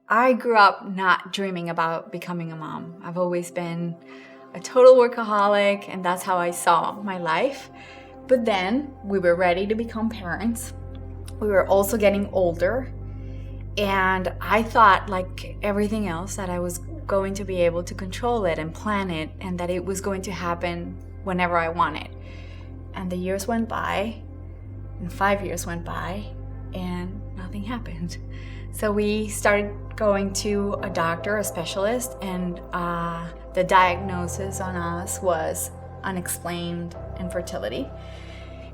I grew up not dreaming about becoming a mom. I've always been a total workaholic, and that's how I saw my life. But then we were ready to become parents. We were also getting older, and I thought, like everything else, that I was going to be able to control it and plan it, and that it was going to happen whenever I wanted. And the years went by, and 5 years went by, and nothing happened. So we started going to a doctor, a specialist, and the diagnosis on us was unexplained infertility.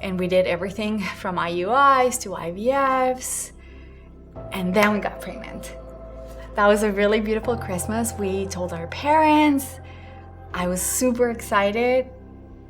And we did everything from IUIs to IVFs, and then we got pregnant. That was a really beautiful Christmas. We told our parents. I was super excited.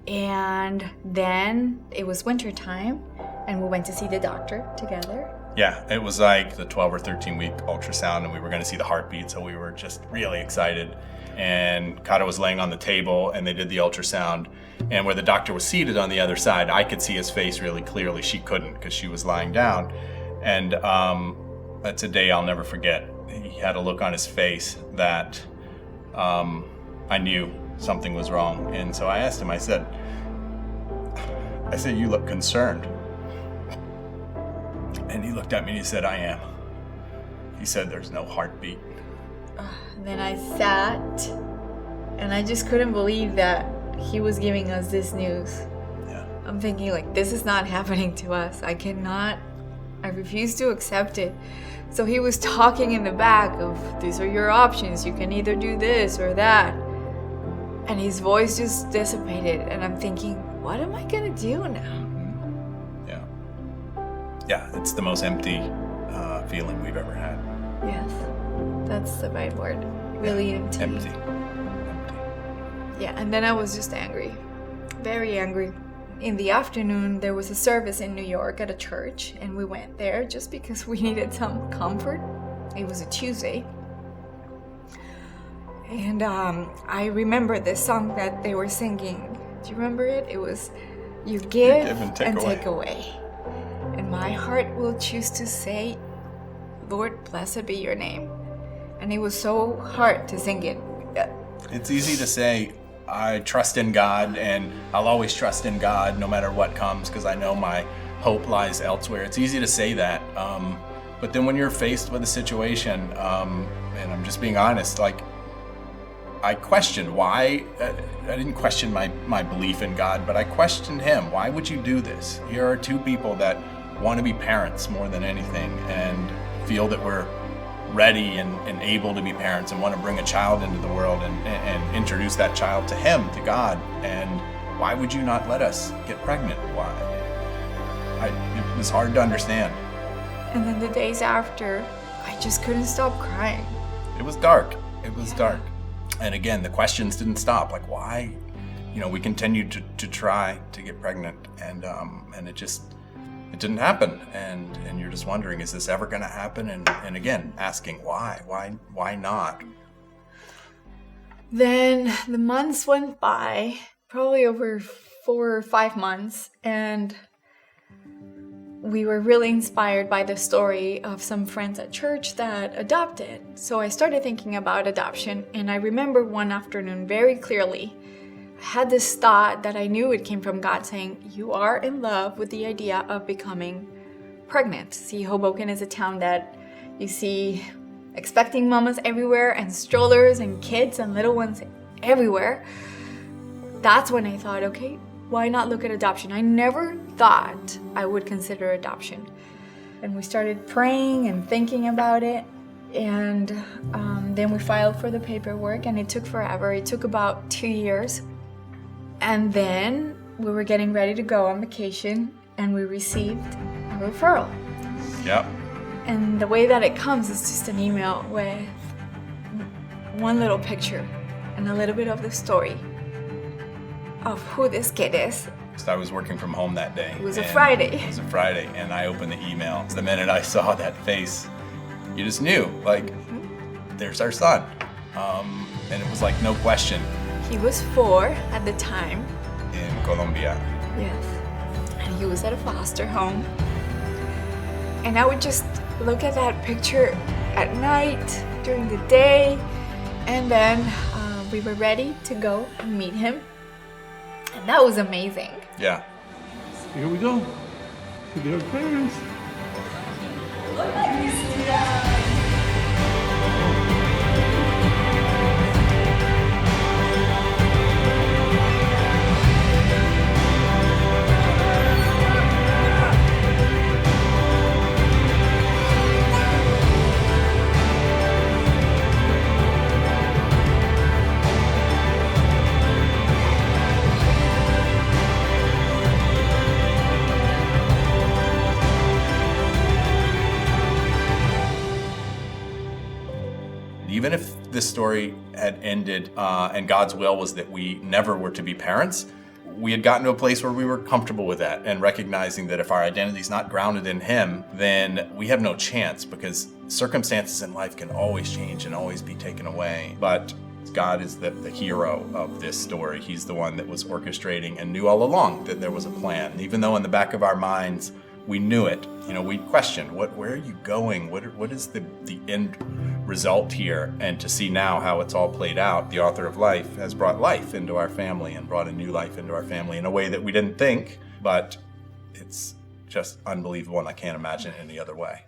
And then it was winter time, and we went to see the doctor together. Yeah, it was like the 12 or 13 week ultrasound, and we were going to see the heartbeat, so we were just really excited. And Kata was laying on the table, and they did the ultrasound. And where the doctor was seated on the other side, I could see his face really clearly. She couldn't because she was lying down. And that's a day I'll never forget. He had a look on his face that I knew something was wrong. And so I asked him, I said, you look concerned. And he looked at me and he said, I am. He said, there's no heartbeat. Then I sat, and I just couldn't believe that he was giving us this news. Yeah. I'm thinking, like, this is not happening to us. I refuse to accept it. So he was talking in the back of, these are your options. You can either do this or that. And his voice just dissipated, and I'm thinking, what am I gonna do now? Yeah. Yeah, it's the most empty feeling we've ever had. Yes, that's the right word. Really empty. Empty. Yeah, and then I was just angry. Very angry. In the afternoon, there was a service in New York at a church, and we went there just because we needed some comfort. It was a Tuesday. And I remember this song that they were singing. Do you remember it? It was, You give and take away. And my heart will choose to say, Lord, blessed be your name. And it was so hard to sing it. It's easy to say, I trust in God, and I'll always trust in God no matter what comes, because I know my hope lies elsewhere. It's easy to say that. But then when you're faced with a situation, and I'm just being honest, like, I questioned why. I didn't question my belief in God, but I questioned him. Why would you do this? Here are two people that want to be parents more than anything, and feel that we're ready and able to be parents, and want to bring a child into the world and introduce that child to him, to God. And why would you not let us get pregnant? Why? It was hard to understand. And then the days after, I just couldn't stop crying. It was dark. It was dark. And again, the questions didn't stop. Like, why? We continued to try to get pregnant, and it didn't happen. And you're just wondering, is this ever going to happen? And again, asking why not? Then the months went by, probably over 4 or 5 months, and we were really inspired by the story of some friends at church that adopted. So I started thinking about adoption, and I remember one afternoon very clearly, I had this thought that I knew it came from God saying, you are in love with the idea of becoming pregnant. See, Hoboken is a town that you see expecting mamas everywhere, and strollers and kids and little ones everywhere. That's when I thought, okay, why not look at adoption? I never thought I would consider adoption. And we started praying and thinking about it. And then we filed for the paperwork, and it took forever. It took about 2 years. And then we were getting ready to go on vacation, and we received a referral. Yep. And the way that it comes is just an email with one little picture and a little bit of the story of who this kid is. So I was working from home that day. It was a Friday. It was a Friday, and I opened the email. The minute I saw that face, you just knew, like, there's our son. And it was like no question. He was 4 at the time. In Colombia. Yes. And he was at a foster home. And I would just look at that picture at night, during the day, and then we were ready to go and meet him. And that was amazing. Yeah. Here we go. To their parents. Even if this story had ended and God's will was that we never were to be parents, we had gotten to a place where we were comfortable with that and recognizing that if our identity is not grounded in Him, then we have no chance, because circumstances in life can always change and always be taken away. But God is the hero of this story. He's the one that was orchestrating and knew all along that there was a plan. Even though in the back of our minds we knew it, we questioned, where are you going? What is the end result here? And to see now how it's all played out, the author of life has brought life into our family and brought a new life into our family in a way that we didn't think, but it's just unbelievable, and I can't imagine it any other way.